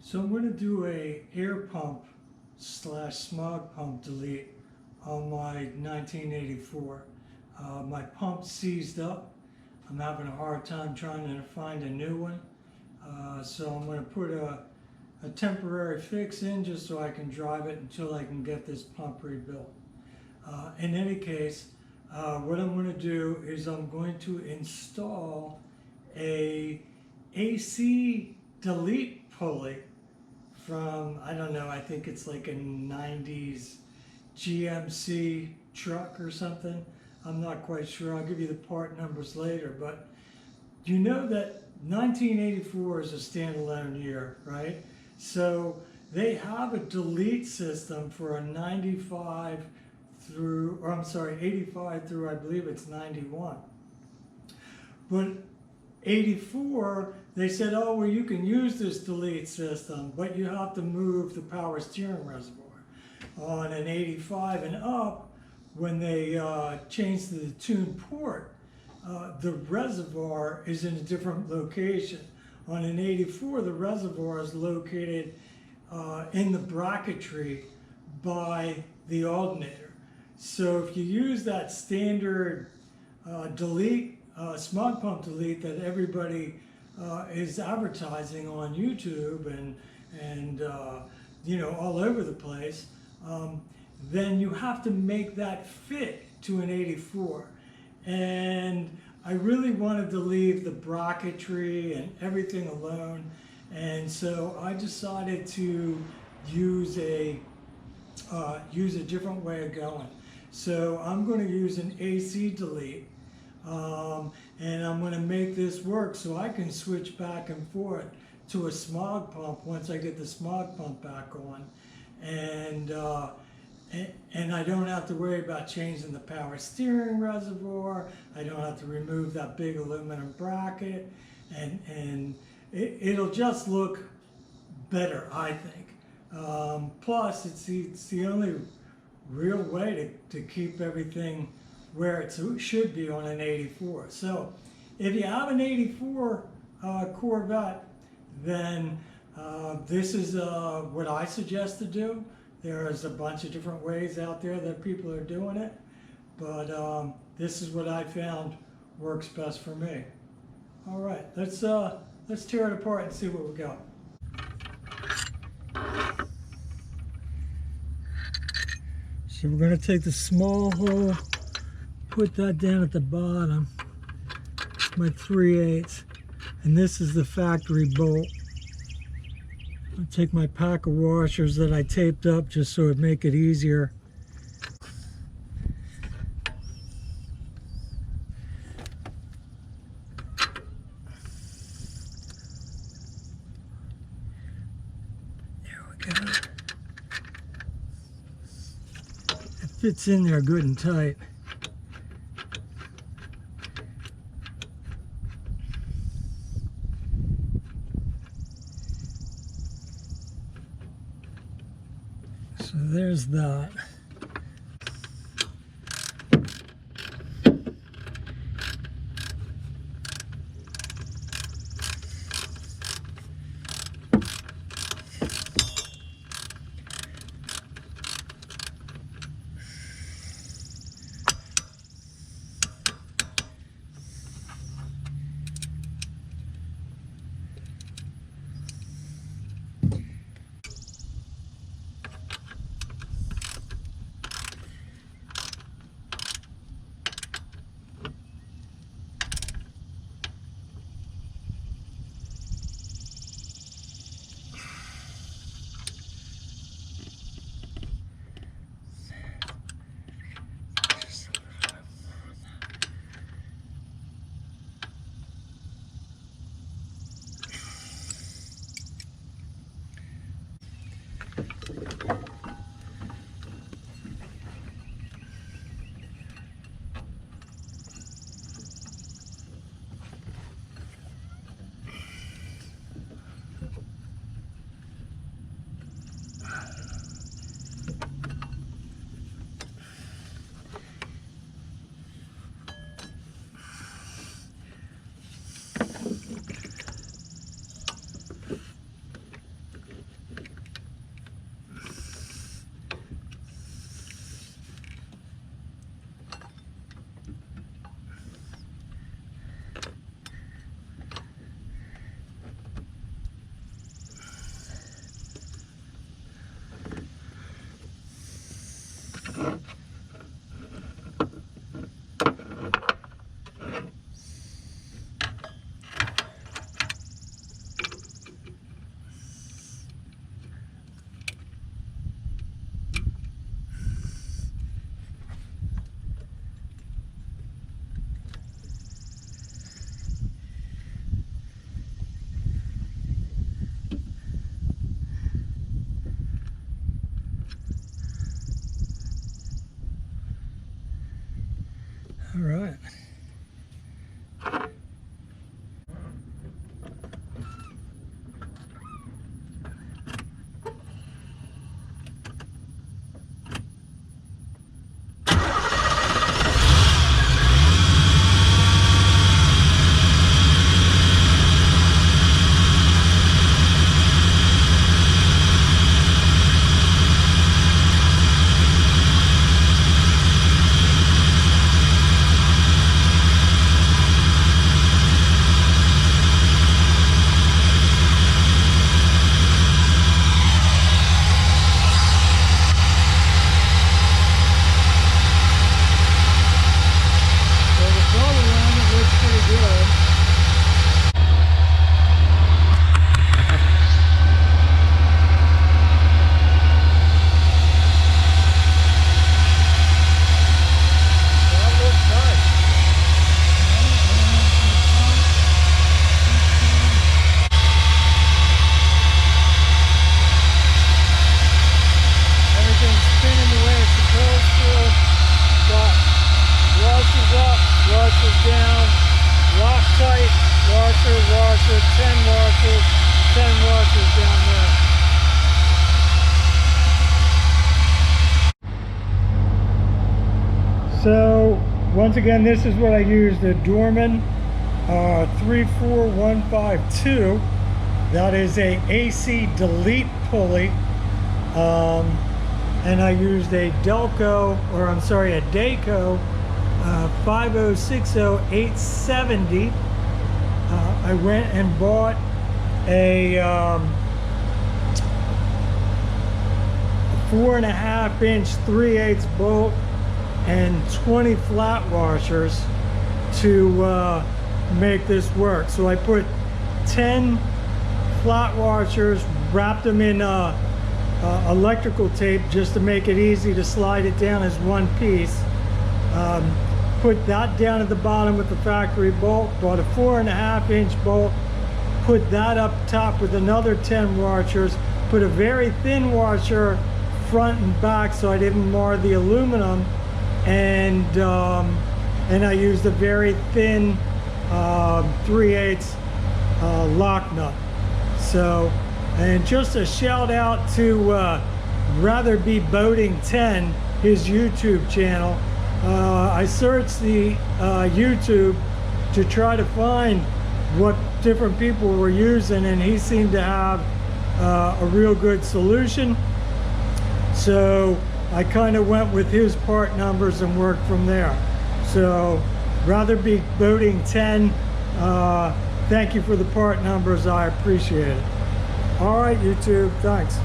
So I'm going to do a air pump slash smog pump delete on my 1984. My pump seized up. I'm having a hard time trying to find a new one. So I'm going to put a temporary fix in just so I can drive it until I can get this pump rebuilt. In any case, what I'm going to do is I'm going to install a AC delete pulley from, I don't know, I think it's like a 90s GMC truck or something. I'm not quite sure. I'll give you the part numbers later, but you know that 1984 is a standalone year, right? So they have a delete system for a 95 through, or I'm sorry, 85 through I believe it's 91. But 84, they said, oh, well, you can use this delete system, but you have to move the power steering reservoir. On an 85 and up, when they changed to the tune port, the reservoir is in a different location. On an 84, the reservoir is located in the bracketry by the alternator. So if you use that standard delete, smog pump delete that everybody is advertising on YouTube and you know, all over the place, then you have to make that fit to an 84. And I really wanted to leave the bracketry and everything alone, and so I decided to use a different way of going. So I'm going to use an AC delete, and I'm going to make this work so I can switch back and forth to a smog pump once I get the smog pump back on, and I don't have to worry about changing the power steering reservoir. I don't have to remove that big aluminum bracket, and it'll just look better, I think. Plus, it's the only real way to keep everything where it should be on an 84. So if you have an 84 Corvette, then this is what I suggest to do. There's a bunch of different ways out there that people are doing it, but this is what I found works best for me. All right, let's tear it apart and see what we got. So we're going to take the small hole, put that down at the bottom, my 3/8, and this is the factory bolt. I'll take my pack of washers that I taped up just so it'd make it easier. There we go. It fits in there good and tight. So there's that. washers down, Loctite washer, 10 washers, 10 washers down there. So once again, this is what I use, the Dorman 34152. That is a AC delete pulley. And I used a Delco, or I'm sorry, a Dayco 5060870. I went and bought a 4.5-inch 3/8 bolt and 20 flat washers to make this work. So I put 10 flat washers, wrapped them in electrical tape just to make it easy to slide it down as one piece. Put that down at the bottom with the factory bolt, bought a 4.5-inch bolt, put that up top with another 10 washers, put a very thin washer front and back so I didn't mar the aluminum, and I used a very thin 3/8 lock nut. So, and just a shout out to Rather Be Boating 10, his YouTube channel. I searched the YouTube to try to find what different people were using, and he seemed to have a real good solution. So I kind of went with his part numbers and worked from there. So Rather Be Boating 10, thank you for the part numbers. I appreciate it. All right, YouTube, thanks.